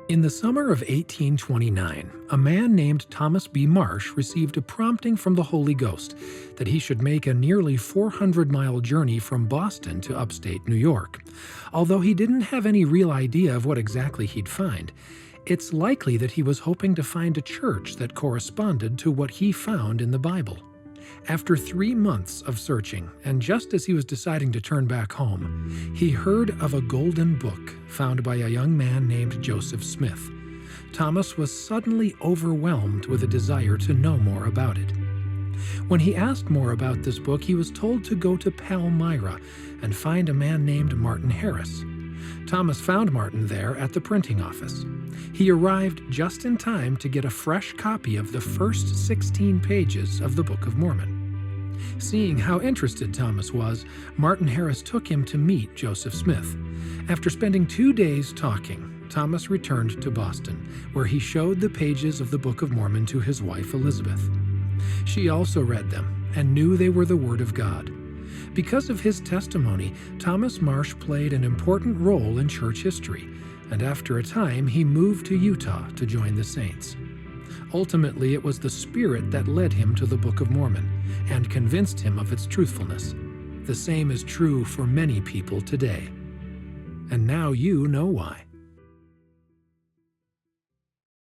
In the summer of 1829, a man named Thomas B. Marsh received a prompting from the Holy Ghost that he should make a nearly 400-mile journey from Boston to upstate New York. Although he didn't have any real idea of what exactly he'd find, it's likely that he was hoping to find a church that corresponded to what he found in the Bible. After 3 months of searching, and just as he was deciding to turn back home, he heard of a golden book found by a young man named Joseph Smith. Thomas was suddenly overwhelmed with a desire to know more about it. When he asked more about this book, he was told to go to Palmyra and find a man named Martin Harris. Thomas found Martin there at the printing office. He arrived just in time to get a fresh copy of the first 16 pages of the Book of Mormon. Seeing how interested Thomas was, Martin Harris took him to meet Joseph Smith. After spending 2 days talking, Thomas returned to Boston, where he showed the pages of the Book of Mormon to his wife Elizabeth. She also read them and knew they were the Word of God. Because of his testimony, Thomas Marsh played an important role in church history, and after a time he moved to Utah to join the saints. Ultimately, it was the Spirit that led him to the Book of Mormon and convinced him of its truthfulness. The same is true for many people today. And now you know why.